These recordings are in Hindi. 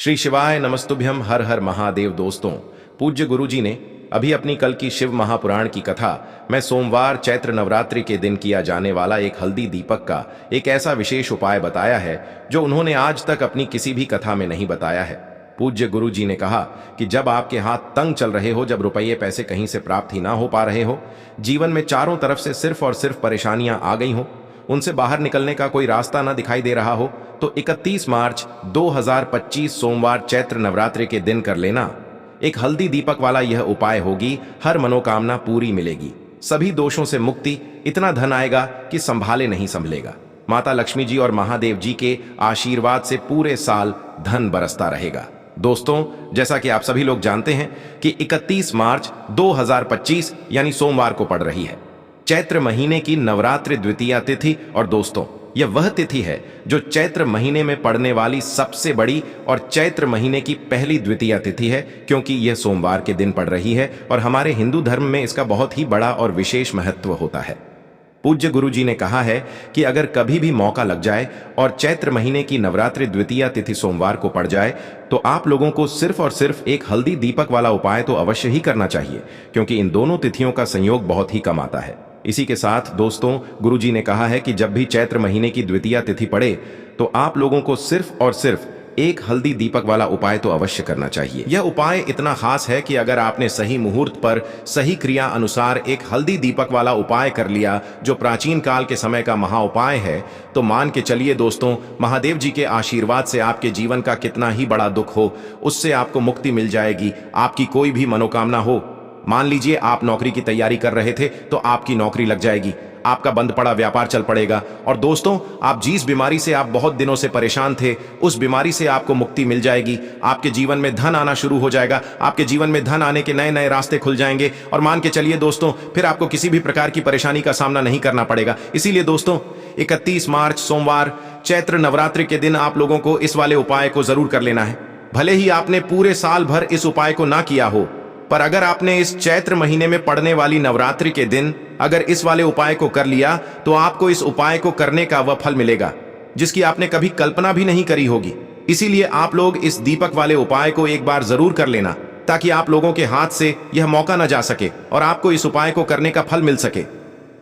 श्री शिवाय नमस्तुभ्यम। हर हर महादेव। दोस्तों, पूज्य गुरु जी ने अभी अपनी कल की शिव महापुराण की कथा में सोमवार चैत्र नवरात्रि के दिन किया जाने वाला एक हल्दी दीपक का एक ऐसा विशेष उपाय बताया है जो उन्होंने आज तक अपनी किसी भी कथा में नहीं बताया है। पूज्य गुरु जी ने कहा कि जब आपके हाथ तंग चल रहे हो, जब रुपये पैसे कहीं से प्राप्त ही ना हो पा रहे हो, जीवन में चारों तरफ से सिर्फ और सिर्फ परेशानियां आ गई हो, उनसे बाहर निकलने का कोई रास्ता ना दिखाई दे रहा हो, तो 31 मार्च 2025 सोमवार चैत्र नवरात्रि के दिन कर लेना एक हल्दी दीपक वाला यह उपाय होगी। हर मनोकामना पूरी मिलेगी, सभी दोषों से मुक्ति, इतना धन आएगा कि संभाले नहीं संभलेगा। माता लक्ष्मी जी और महादेव जी के आशीर्वाद से पूरे साल धन बरसता रहेगा। दोस्तों, जैसा कि आप सभी लोग जानते हैं कि 31 मार्च 2025 यानी सोमवार को पड़ रही है चैत्र महीने की नवरात्रि द्वितीया तिथि। और दोस्तों, यह वह तिथि है जो चैत्र महीने में पड़ने वाली सबसे बड़ी और चैत्र महीने की पहली द्वितीया तिथि है, क्योंकि यह सोमवार के दिन पड़ रही है और हमारे हिंदू धर्म में इसका बहुत ही बड़ा और विशेष महत्व होता है। पूज्य गुरु जी ने कहा है कि अगर कभी भी मौका लग जाए और चैत्र महीने की नवरात्रि द्वितीया तिथि सोमवार को पड़ जाए, तो आप लोगों को सिर्फ और सिर्फ एक हल्दी दीपक वाला उपाय तो अवश्य ही करना चाहिए, क्योंकि इन दोनों तिथियों का संयोग बहुत ही कम आता है। इसी के साथ दोस्तों, गुरु जी ने कहा है कि जब भी चैत्र महीने की द्वितीया तिथि पड़े, तो आप लोगों को सिर्फ और सिर्फ एक हल्दी दीपक वाला उपाय तो अवश्य करना चाहिए। यह उपाय इतना खास है कि अगर आपने सही मुहूर्त पर सही क्रिया अनुसार एक हल्दी दीपक वाला उपाय कर लिया, जो प्राचीन काल के समय का महा उपाय है, तो मान के चलिए दोस्तों, महादेव जी के आशीर्वाद से आपके जीवन का कितना ही बड़ा दुख हो, उससे आपको मुक्ति मिल जाएगी। आपकी कोई भी मनोकामना हो, मान लीजिए आप नौकरी की तैयारी कर रहे थे, तो आपकी नौकरी लग जाएगी, आपका बंद पड़ा व्यापार चल पड़ेगा। और दोस्तों, आप जिस बीमारी से आप बहुत दिनों से परेशान थे, उस बीमारी से आपको मुक्ति मिल जाएगी। आपके जीवन में धन आना शुरू हो जाएगा, आपके जीवन में धन आने के नए नए रास्ते खुल जाएंगे। और मान के चलिए दोस्तों, फिर आपको किसी भी प्रकार की परेशानी का सामना नहीं करना पड़ेगा। इसीलिए दोस्तों, 31 मार्च सोमवार चैत्र नवरात्रि के दिन आप लोगों को इस वाले उपाय को जरूर कर लेना है। भले ही आपने पूरे साल भर इस उपाय को ना किया हो, पर अगर आपने इस चैत्र महीने में पड़ने वाली नवरात्रि के दिन अगर इस वाले उपाय को कर लिया, तो आपको इस उपाय को करने का वह फल मिलेगा जिसकी आपने कभी कल्पना भी नहीं करी होगी। इसीलिए आप लोग इस दीपक वाले उपाय को एक बार जरूर कर लेना, ताकि आप लोगों के हाथ से यह मौका न जा सके और आपको इस उपाय को करने का फल मिल सके।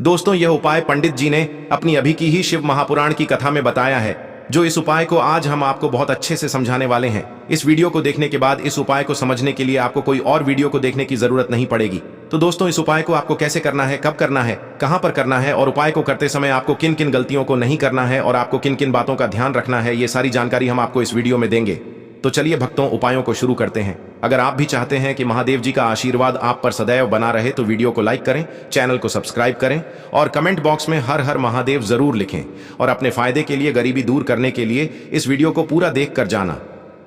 दोस्तों, यह उपाय पंडित जी ने अपनी अभी की ही शिव महापुराण की कथा में बताया है, जो इस उपाय को आज हम आपको बहुत अच्छे से समझाने वाले हैं। इस वीडियो को देखने के बाद इस उपाय को समझने के लिए आपको कोई और वीडियो को देखने की जरूरत नहीं पड़ेगी। तो दोस्तों, इस उपाय को आपको कैसे करना है, कब करना है, कहां पर करना है और उपाय को करते समय आपको किन किन गलतियों को नहीं करना है और आपको किन किन बातों का ध्यान रखना है, ये सारी जानकारी हम आपको इस वीडियो में देंगे। तो चलिए भक्तों, उपायों को शुरू करते हैं। अगर आप भी चाहते हैं कि महादेव जी का आशीर्वाद आप पर सदैव बना रहे, तो वीडियो को लाइक करें, चैनल को सब्सक्राइब करें और कमेंट बॉक्स में हर हर महादेव जरूर लिखें। और अपने फायदे के लिए, गरीबी दूर करने के लिए इस वीडियो को पूरा देख कर जाना।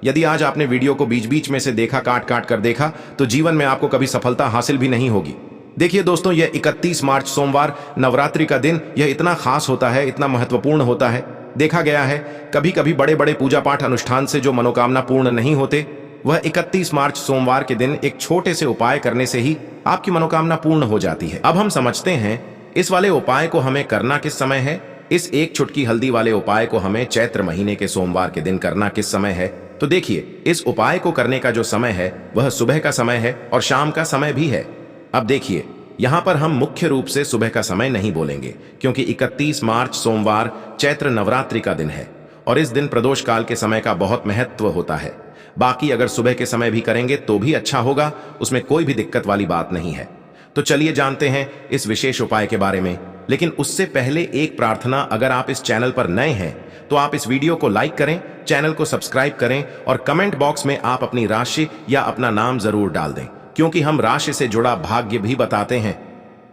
यदि आज आपने वीडियो को बीच बीच में से देखा, काट काट कर देखा, तो जीवन में आपको कभी सफलता हासिल भी नहीं होगी। देखिए दोस्तों, यह 31 मार्च सोमवार नवरात्रि का दिन यह इतना खास होता है, इतना महत्वपूर्ण होता है। देखा गया है कभी कभी बड़े बड़े पूजा पाठ अनुष्ठान से जो मनोकामना पूर्ण नहीं होते, वह 31 मार्च सोमवार के दिन एक छोटे से उपाय करने से ही आपकी मनोकामना पूर्ण हो जाती है। अब हम समझते हैं इस वाले उपाय को हमें करना किस समय है। इस एक चुटकी हल्दी वाले उपाय को हमें चैत्र महीने के सोमवार के दिन करना किस समय है। तो देखिए, इस उपाय को करने का जो समय है वह सुबह का समय है और शाम का समय भी है। अब देखिए, यहां पर हम मुख्य रूप से सुबह का समय नहीं बोलेंगे, क्योंकि 31 मार्च सोमवार चैत्र नवरात्रि का दिन है और इस दिन प्रदोष काल के समय का बहुत महत्व होता है। बाकी अगर सुबह के समय भी करेंगे तो भी अच्छा होगा, उसमें कोई भी दिक्कत वाली बात नहीं है। तो चलिए जानते हैं इस विशेष उपाय के बारे में। लेकिन उससे पहले एक प्रार्थना, अगर आप इस चैनल पर नए हैं तो आप इस वीडियो को लाइक करें, चैनल को सब्सक्राइब करें और कमेंट बॉक्स में आप अपनी राशि या अपना नाम जरूर डाल दें, क्योंकि हम राशि से जुड़ा भाग्य भी बताते हैं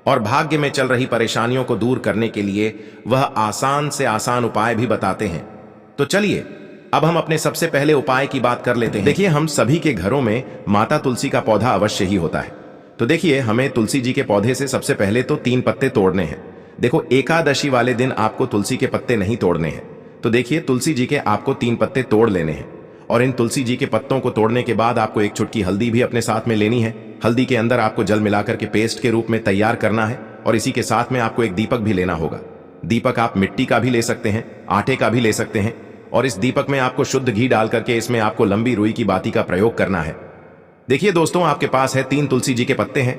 और भाग्य में चल रही परेशानियों को दूर करने के लिए वह आसान से आसान उपाय भी बताते हैं। तो चलिए अब हम अपने सबसे पहले उपाय की बात कर लेते हैं। देखिए, हम सभी के घरों में माता तुलसी का पौधा अवश्य ही होता है। तो देखिए, हमें तुलसी जी के पौधे से सबसे पहले तो 3 पत्ते तोड़ने हैं। देखो, एकादशी वाले दिन आपको तुलसी के पत्ते नहीं तोड़ने हैं। तो देखिए, तुलसी जी के आपको 3 पत्ते तोड़ लेने हैं और इन तुलसी जी के पत्तों को तोड़ने के बाद आपको एक चुटकी हल्दी भी अपने साथ में लेनी है। हल्दी के अंदर आपको जल मिलाकर के पेस्ट के रूप में तैयार करना है और इसी के साथ में आपको एक दीपक भी लेना होगा। दीपक आप मिट्टी का भी ले सकते हैं, आटे का भी ले सकते हैं और इस दीपक में आपको शुद्ध घी डाल करके इसमें आपको लंबी रुई की बाती का प्रयोग करना है। देखिए दोस्तों, आपके पास है 3 तुलसी जी के पत्ते हैं।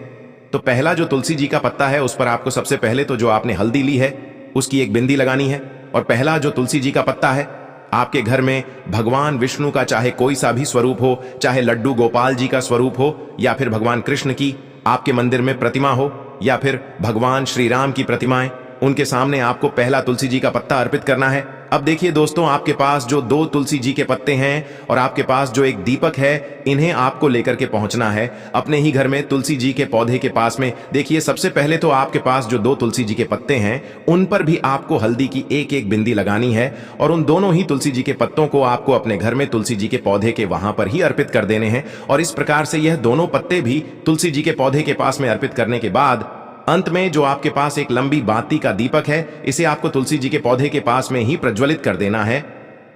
तो पहला जो तुलसी जी का पत्ता है उस पर आपको सबसे पहले तो जो आपने हल्दी ली है उसकी एक बिंदी लगानी है। और पहला जो तुलसी जी का पत्ता है, आपके घर में भगवान विष्णु का चाहे कोई सा भी स्वरूप हो, चाहे लड्डू गोपाल जी का स्वरूप हो, या फिर भगवान कृष्ण की आपके मंदिर में प्रतिमा हो, या फिर भगवान श्री राम की प्रतिमाएं, उनके सामने आपको पहला तुलसी जी का पत्ता अर्पित करना है। अब देखिए दोस्तों, आपके पास जो 2 तुलसी जी के पत्ते हैं और आपके पास जो एक दीपक है, इन्हें आपको लेकर के पहुंचना है अपने ही घर में तुलसी जी के पौधे के पास में। देखिए, सबसे पहले तो आपके पास जो 2 तुलसी जी के पत्ते हैं उन पर भी आपको हल्दी की एक एक बिंदी लगानी है और उन दोनों ही तुलसी जी के पत्तों को आपको अपने घर में तुलसी जी के पौधे के वहां पर ही अर्पित कर देने हैं। और इस प्रकार से यह दोनों पत्ते भी तुलसी जी के पौधे के पास में अर्पित करने के बाद अंत में जो आपके पास एक लंबी बाती का दीपक है, इसे आपको तुलसी जी के पौधे के पास में ही प्रज्वलित कर देना है।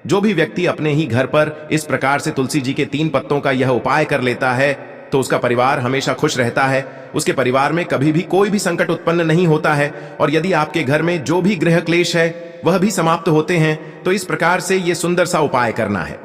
जो भी व्यक्ति अपने ही घर पर इस प्रकार से तुलसी जी के 3 पत्तों का यह उपाय कर लेता है तो उसका परिवार हमेशा खुश रहता है, उसके परिवार में कभी भी कोई भी संकट उत्पन्न नहीं होता है, और यदि आपके घर में जो भी गृह क्लेश है वह भी समाप्त होते हैं। तो इस प्रकार से यह सुंदर सा उपाय करना है।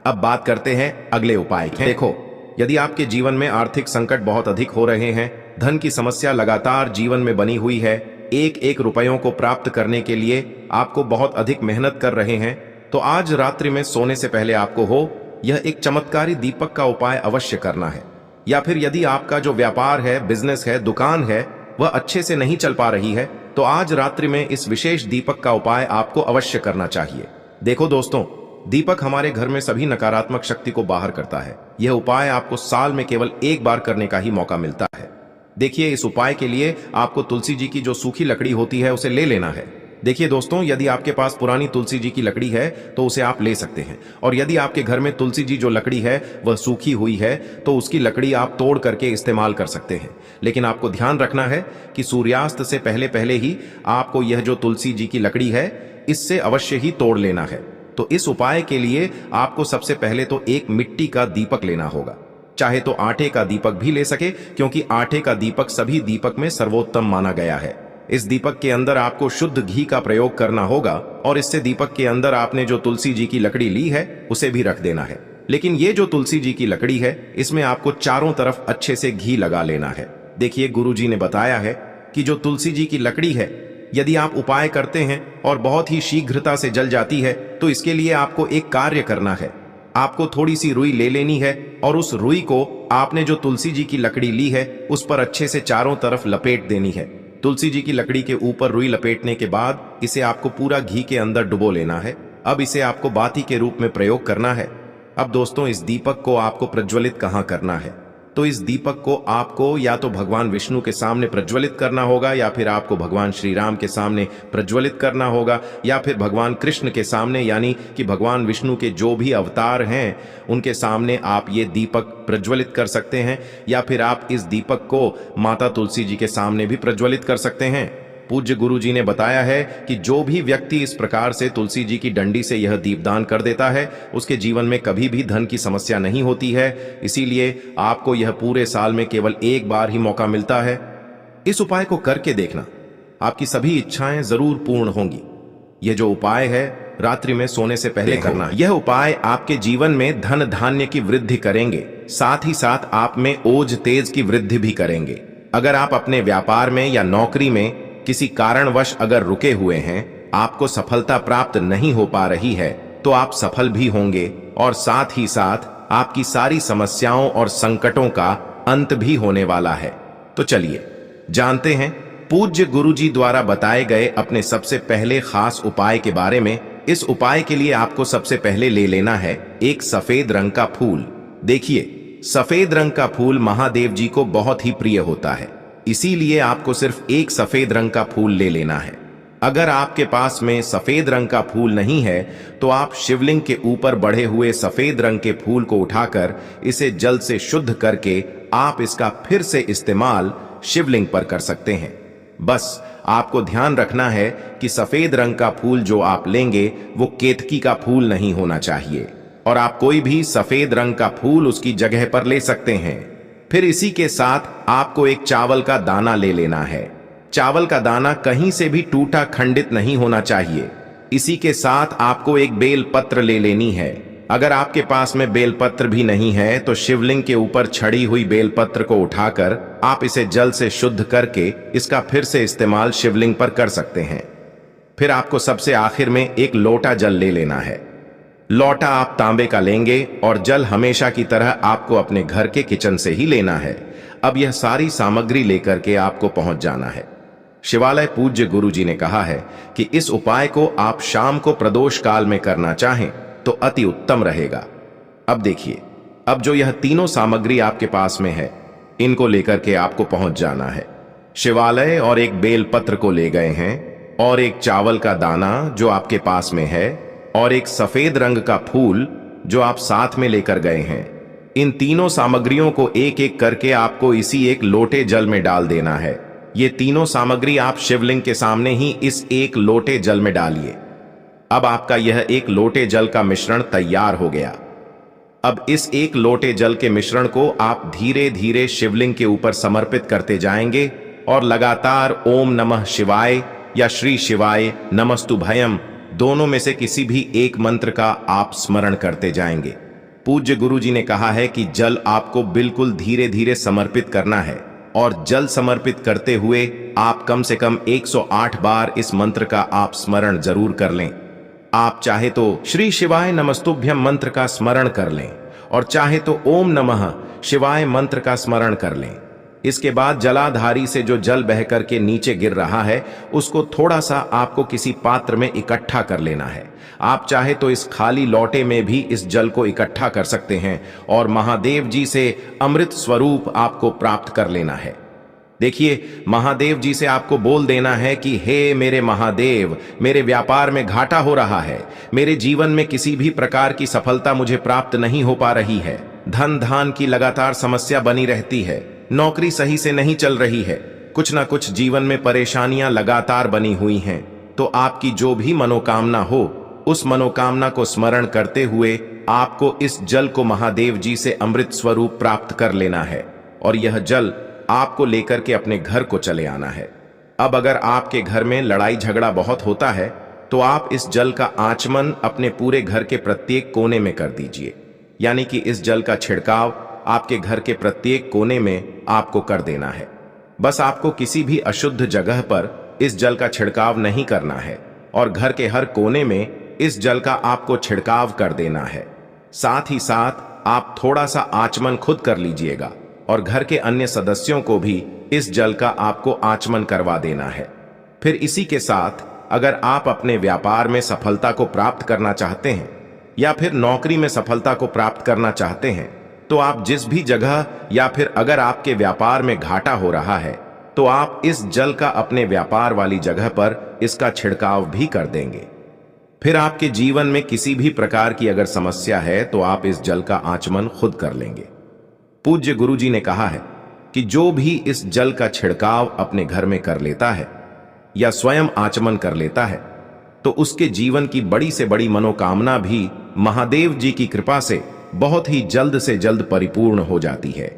अब बात करते हैं अगले उपाय की। देखो, यदि आपके जीवन में आर्थिक संकट बहुत अधिक हो रहे हैं, धन की समस्या लगातार जीवन में बनी हुई है, एक एक रुपयों को प्राप्त करने के लिए आपको बहुत अधिक मेहनत कर रहे हैं, तो आज रात्रि में सोने से पहले आपको हो यह एक चमत्कारी दीपक का उपाय अवश्य करना है। या फिर यदि आपका जो व्यापार है, बिजनेस है, दुकान है, वह अच्छे से नहीं चल पा रही है, तो आज रात्रि में इस विशेष दीपक का उपाय आपको अवश्य करना चाहिए। देखो दोस्तों, दीपक हमारे घर में सभी नकारात्मक शक्ति को बाहर करता है। यह उपाय आपको साल में केवल एक बार करने का ही मौका मिलता है। देखिए, इस उपाय के लिए आपको तुलसी जी की जो सूखी लकड़ी होती है उसे ले लेना है। देखिए दोस्तों, यदि आपके पास पुरानी तुलसी जी की लकड़ी है तो उसे आप ले सकते हैं, और यदि आपके घर में तुलसी जी जो लकड़ी है वह सूखी हुई है तो उसकी लकड़ी आप तोड़ करके इस्तेमाल कर सकते हैं। लेकिन आपको ध्यान रखना है कि सूर्यास्त से पहले पहले ही आपको यह जो तुलसी जी की लकड़ी है इससे अवश्य ही तोड़ लेना है। तो इस उपाय के लिए आपको सबसे पहले तो एक मिट्टी का दीपक लेना होगा, चाहे तो आटे का दीपक भी ले सके, क्योंकि आटे का दीपक सभी दीपक में सर्वोत्तम माना गया है। इस दीपक के अंदर आपको शुद्ध घी का प्रयोग करना होगा और इससे दीपक के अंदर आपने जो तुलसी जी की लकड़ी ली है उसे भी रख देना है। लेकिन ये जो तुलसी जी की लकड़ी है इसमें आपको चारों तरफ अच्छे से घी लगा लेना है। देखिए, गुरुजी ने बताया है कि जो तुलसी जी की लकड़ी है, यदि आप उपाय करते हैं और बहुत ही शीघ्रता से जल जाती है, तो इसके लिए आपको एक कार्य करना है। आपको थोड़ी सी रुई ले लेनी है और उस रुई को आपने जो तुलसी जी की लकड़ी ली है उस पर अच्छे से चारों तरफ लपेट देनी है। तुलसी जी की लकड़ी के ऊपर रुई लपेटने के बाद इसे आपको पूरा घी के अंदर डुबो लेना है। अब इसे आपको बाती के रूप में प्रयोग करना है। अब दोस्तों, इस दीपक को आपको प्रज्वलित कहाँ करना है? तो इस दीपक को आपको या तो भगवान विष्णु के सामने प्रज्वलित करना होगा, या फिर आपको भगवान श्री राम के सामने प्रज्वलित करना होगा, या फिर भगवान कृष्ण के सामने, यानी कि भगवान विष्णु के जो भी अवतार हैं उनके सामने आप ये दीपक प्रज्वलित कर सकते हैं, या फिर आप इस दीपक को माता तुलसी जी के सामने भी प्रज्वलित कर सकते हैं। पूज्य गुरु जी ने बताया है कि जो भी व्यक्ति इस प्रकार से तुलसी जी की डंडी से यह दीपदान कर देता है उसके जीवन में कभी भी धन की समस्या नहीं होती है। इसीलिए आपको यह पूरे साल में केवल एक बार ही मौका मिलता है। इस उपाय को करके देखना, आपकी सभी इच्छाएं जरूर पूर्ण होंगी। यह जो उपाय है रात्रि में सोने से पहले करना। यह उपाय आपके जीवन में धन धान्य की वृद्धि करेंगे, साथ ही साथ आप में ओज तेज की वृद्धि भी करेंगे। अगर आप अपने व्यापार में या नौकरी में किसी कारणवश अगर रुके हुए हैं, आपको सफलता प्राप्त नहीं हो पा रही है, तो आप सफल भी होंगे और साथ ही साथ आपकी सारी समस्याओं और संकटों का अंत भी होने वाला है। तो चलिए जानते हैं पूज्य गुरुजी द्वारा बताए गए अपने सबसे पहले खास उपाय के बारे में। इस उपाय के लिए आपको सबसे पहले ले लेना है एक सफेद रंग का फूल। देखिए, सफेद रंग का फूल महादेव जी को बहुत ही प्रिय होता है, इसीलिए आपको सिर्फ एक सफेद रंग का फूल ले लेना है। अगर आपके पास में सफेद रंग का फूल नहीं है तो आप शिवलिंग के ऊपर बढ़े हुए सफेद रंग के फूल को उठाकर इसे जल से शुद्ध करके आप इसका फिर से इस्तेमाल शिवलिंग पर कर सकते हैं। बस आपको ध्यान रखना है कि सफेद रंग का फूल जो आप लेंगे वो केतकी का फूल नहीं होना चाहिए, और आप कोई भी सफेद रंग का फूल उसकी जगह पर ले सकते हैं। फिर इसी के साथ आपको एक चावल का दाना ले लेना है। चावल का दाना कहीं से भी टूटा खंडित नहीं होना चाहिए। इसी के साथ आपको एक बेलपत्र ले लेनी है। अगर आपके पास में बेलपत्र भी नहीं है तो शिवलिंग के ऊपर छड़ी हुई बेलपत्र को उठाकर आप इसे जल से शुद्ध करके इसका फिर से इस्तेमाल शिवलिंग पर कर सकते हैं। फिर आपको सबसे आखिर में एक लोटा जल ले लेना है। लोटा आप तांबे का लेंगे और जल हमेशा की तरह आपको अपने घर के किचन से ही लेना है। अब यह सारी सामग्री लेकर के आपको पहुंच जाना है। शिवालय पूज्य गुरु जी ने कहा है कि इस उपाय को आप शाम को प्रदोष काल में करना चाहें तो अति उत्तम रहेगा। अब देखिए, अब जो यह तीनों सामग्री आपके पास में है, इनको लेकर के आपको पहुंच जाना है। शिवालय और एक बेलपत्र को ले गए हैं और एक चावल का दाना जो आपके पास में है और एक सफेद रंग का फूल जो आप साथ में लेकर गए हैं। इन तीनों सामग्रियों को एक एक करके आपको इसी एक लोटे जल में डाल देना है। ये तीनों सामग्री आप शिवलिंग के सामने ही इस एक लोटे जल में डालिए। अब आपका यह एक लोटे जल का मिश्रण तैयार हो गया। अब इस एक लोटे जल के मिश्रण को आप धीरे धीरे शिवलिंग के ऊपर समर्पित करते जाएंगे और लगातार ओम नमः शिवाय या श्री शिवाय नमस्तुभयम दोनों में से किसी भी एक मंत्र का आप स्मरण करते जाएंगे। पूज्य गुरु जी ने कहा है कि जल आपको बिल्कुल धीरे धीरे समर्पित करना है और जल समर्पित करते हुए आप कम से कम 108 बार इस मंत्र का आप स्मरण जरूर कर लें। आप चाहे तो श्री शिवाय नमस्तुभ्यम मंत्र का स्मरण कर लें और चाहे तो ओम नमः शिवाय मंत्र का स्मरण कर लें। इसके बाद जलाधारी से जो जल बह करके नीचे गिर रहा है उसको थोड़ा सा आपको किसी पात्र में इकट्ठा कर लेना है। आप चाहे तो इस खाली लोटे में भी इस जल को इकट्ठा कर सकते हैं और महादेव जी से अमृत स्वरूप आपको प्राप्त कर लेना है। देखिए, महादेव जी से आपको बोल देना है कि हे मेरे महादेव, मेरे व्यापार में घाटा हो रहा है, मेरे जीवन में किसी भी प्रकार की सफलता मुझे प्राप्त नहीं हो पा रही है, धन धान की लगातार समस्या बनी रहती है, नौकरी सही से नहीं चल रही है, कुछ ना कुछ जीवन में परेशानियां लगातार बनी हुई हैं। तो आपकी जो भी मनोकामना हो उस मनोकामना को स्मरण करते हुए आपको इस जल को महादेव जी से अमृत स्वरूप प्राप्त कर लेना है और यह जल आपको लेकर के अपने घर को चले आना है। अब अगर आपके घर में लड़ाई झगड़ा बहुत होता है तो आप इस जल का आचमन अपने पूरे घर के प्रत्येक कोने में कर दीजिए। यानी कि इस जल का छिड़काव आपके घर के प्रत्येक कोने में आपको कर देना है। बस आपको किसी भी अशुद्ध जगह पर इस जल का छिड़काव नहीं करना है और घर के हर कोने में इस जल का आपको छिड़काव कर देना है। साथ ही साथ आप थोड़ा सा आचमन खुद कर लीजिएगा और घर के अन्य सदस्यों को भी इस जल का आपको आचमन करवा देना है। फिर इसी के साथ अगर आप अपने व्यापार में सफलता को प्राप्त करना चाहते हैं या फिर नौकरी में सफलता को प्राप्त करना चाहते हैं तो आप जिस भी जगह या फिर अगर आपके व्यापार में घाटा हो रहा है तो आप इस जल का अपने व्यापार वाली जगह पर इसका छिड़काव भी कर देंगे। फिर आपके जीवन में किसी भी प्रकार की अगर समस्या है तो आप इस जल का आचमन खुद कर लेंगे। पूज्य गुरु जी ने कहा है कि जो भी इस जल का छिड़काव अपने घर में कर लेता है या स्वयं आचमन कर लेता है तो उसके जीवन की बड़ी से बड़ी मनोकामना भी महादेव जी की कृपा से बहुत ही जल्द से जल्द परिपूर्ण हो जाती है।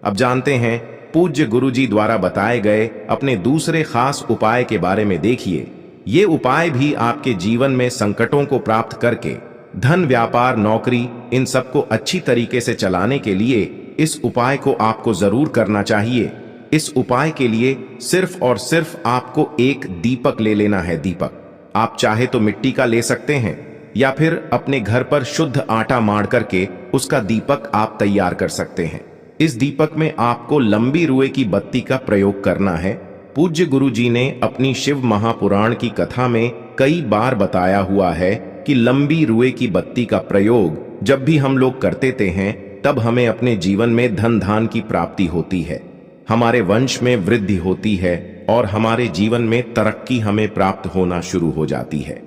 अब जानते हैं पूज्य गुरु जी द्वारा बताए गए अपने दूसरे खास उपाय के बारे में। देखिए, ये उपाय भी आपके जीवन में संकटों को प्राप्त करके धन, व्यापार, नौकरी इन सबको अच्छी तरीके से चलाने के लिए इस उपाय को आपको जरूर करना चाहिए। इस उपाय के लिए सिर्फ और सिर्फ आपको एक दीपक ले लेना है। दीपक आप चाहे तो मिट्टी का ले सकते हैं या फिर अपने घर पर शुद्ध आटा मार करके उसका दीपक आप तैयार कर सकते हैं। इस दीपक में आपको लंबी रुए की बत्ती का प्रयोग करना है। पूज्य गुरु जी ने अपनी शिव महापुराण की कथा में कई बार बताया हुआ है कि लंबी रुए की बत्ती का प्रयोग जब भी हम लोग करते हैं तब हमें अपने जीवन में धन धान की प्राप्ति होती है, हमारे वंश में वृद्धि होती है और हमारे जीवन में तरक्की हमें प्राप्त होना शुरू हो जाती है।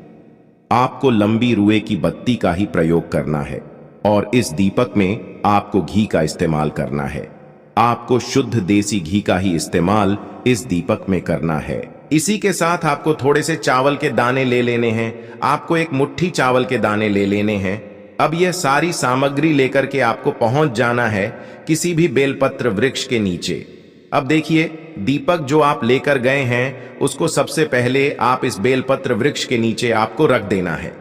आपको लंबी रुए की बत्ती का ही प्रयोग करना है और इस दीपक में आपको घी का इस्तेमाल करना है। आपको शुद्ध देसी घी का ही इस्तेमाल इस दीपक में करना है। इसी के साथ आपको थोड़े से चावल के दाने ले लेने हैं। आपको एक मुट्ठी चावल के दाने ले लेने हैं। अब यह सारी सामग्री लेकर के आपको पहुंच जाना है किसी भी बेलपत्र वृक्ष के नीचे। अब देखिए, दीपक जो आप लेकर गए हैं उसको सबसे पहले आप इस बेलपत्र वृक्ष के नीचे आपको रख देना है।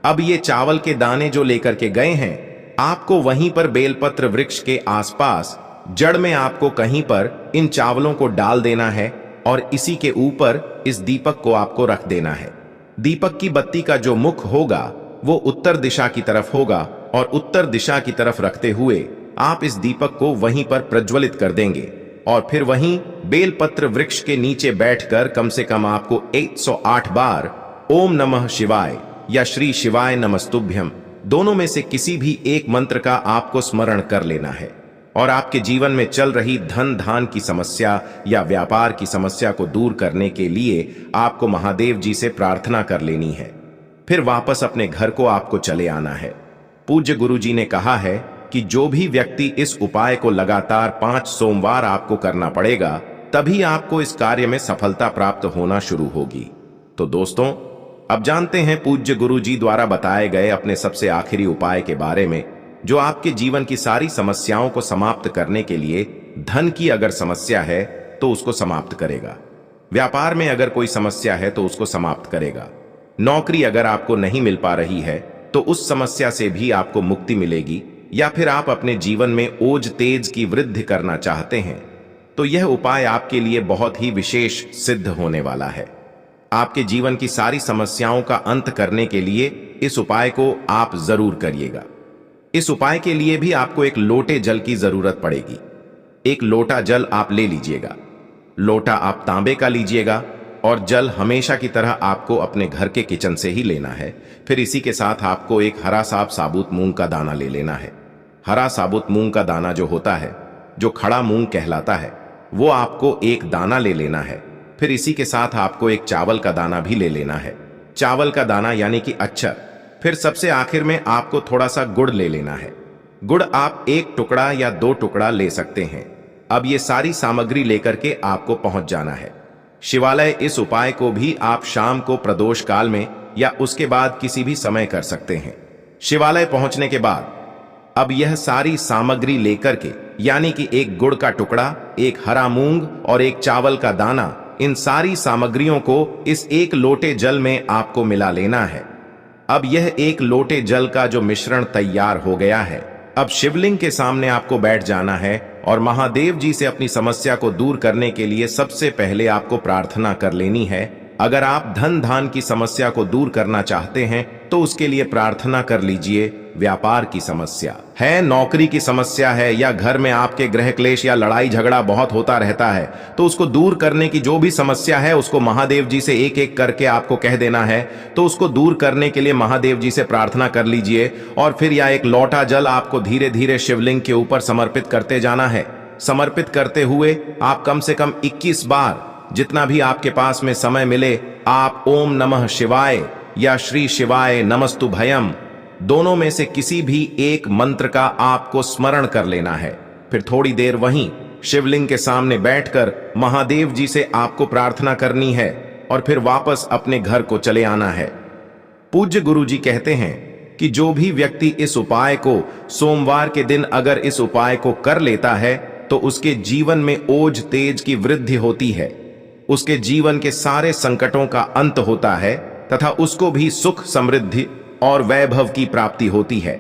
अब ये चावल के दाने जो लेकर के गए हैं, आपको वहीं पर बेलपत्र वृक्ष के आसपास जड़ में आपको कहीं पर इन चावलों को डाल देना है और इसी के ऊपर इस दीपक को आपको रख देना है। दीपक की बत्ती का जो मुख होगा वो उत्तर दिशा की तरफ होगा और उत्तर दिशा की तरफ रखते हुए आप इस दीपक को वहीं पर प्रज्वलित कर देंगे और फिर वहीं बेलपत्र वृक्ष के नीचे बैठकर कम से कम आपको 108 बार ओम नमः शिवाय या श्री शिवाय नमस्तुभ्यम दोनों में से किसी भी एक मंत्र का आपको स्मरण कर लेना है और आपके जीवन में चल रही धन धान की समस्या या व्यापार की समस्या को दूर करने के लिए आपको महादेव जी से प्रार्थना कर लेनी है। फिर वापस अपने घर को आपको चले आना है। पूज्य गुरु जी ने कहा है कि जो भी व्यक्ति इस उपाय को लगातार 5 सोमवार आपको करना पड़ेगा, तभी आपको इस कार्य में सफलता प्राप्त होना शुरू होगी। तो दोस्तों, अब जानते हैं पूज्य गुरु जी द्वारा बताए गए अपने सबसे आखिरी उपाय के बारे में, जो आपके जीवन की सारी समस्याओं को समाप्त करने के लिए, धन की अगर समस्या है तो उसको समाप्त करेगा, व्यापार में अगर कोई समस्या है तो उसको समाप्त करेगा, नौकरी अगर आपको नहीं मिल पा रही है तो उस समस्या से भी आपको मुक्ति मिलेगी, या फिर आप अपने जीवन में ओज तेज की वृद्धि करना चाहते हैं तो यह उपाय आपके लिए बहुत ही विशेष सिद्ध होने वाला है। आपके जीवन की सारी समस्याओं का अंत करने के लिए इस उपाय को आप जरूर करिएगा। इस उपाय के लिए भी आपको एक लोटे जल की जरूरत पड़ेगी। एक लोटा जल आप ले लीजिएगा। लोटा आप तांबे का लीजिएगा और जल हमेशा की तरह आपको अपने घर के किचन से ही लेना है। फिर इसी के साथ आपको एक हरा साबुत मूंग का दाना ले लेना है। हरा साबुत मूंग का दाना जो होता है, जो खड़ा मूंग कहलाता है, वो आपको एक दाना ले लेना है। फिर इसी के साथ आपको एक चावल का दाना भी ले लेना है। चावल का दाना यानी कि अक्षर। फिर सबसे आखिर में आपको थोड़ा सा गुड़ ले लेना है। गुड़ आप 1 टुकड़ा या 2 टुकड़ा ले सकते हैं। अब ये सारी सामग्री लेकर के आपको पहुंच जाना है शिवालय। इस उपाय को भी आप शाम को प्रदोष काल में या उसके बाद किसी भी समय कर सकते हैं। शिवालय पहुंचने के बाद अब यह सारी सामग्री लेकर के, यानी कि एक गुड़ का टुकड़ा, एक हरा मूंग और एक चावल का दाना, इन सारी सामग्रियों को इस एक लोटे जल में आपको मिला लेना है। अब यह एक लोटे जल का जो मिश्रण तैयार हो गया है, अब शिवलिंग के सामने आपको बैठ जाना है और महादेव जी से अपनी समस्या को दूर करने के लिए सबसे पहले आपको प्रार्थना कर लेनी है। अगर आप धन धान की समस्या को दूर करना चाहते हैं तो उसके लिए प्रार्थना कर लीजिए। व्यापार की समस्या है, नौकरी की समस्या है, या घर में आपके गृह क्लेश या लड़ाई झगड़ा बहुत होता रहता है, तो उसको दूर करने की जो भी समस्या है उसको महादेव जी से एक एक करके आपको कह देना है। तो उसको दूर करने के लिए महादेव जी से प्रार्थना कर लीजिए और फिर यह एक लोटा जल आपको धीरे धीरे शिवलिंग के ऊपर समर्पित करते जाना है। समर्पित करते हुए आप कम से कम 21 बार, जितना भी आपके पास में समय मिले, आप ओम नमः शिवाय या श्री शिवाय नमस्तुभयम दोनों में से किसी भी एक मंत्र का आपको स्मरण कर लेना है। फिर थोड़ी देर वहीं शिवलिंग के सामने बैठकर महादेव जी से आपको प्रार्थना करनी है और फिर वापस अपने घर को चले आना है। पूज्य गुरु जी कहते हैं कि जो भी व्यक्ति इस उपाय को सोमवार के दिन अगर इस उपाय को कर लेता है तो उसके जीवन में ओज तेज की वृद्धि होती है, उसके जीवन के सारे संकटों का अंत होता है तथा उसको भी सुख समृद्धि और वैभव की प्राप्ति होती है।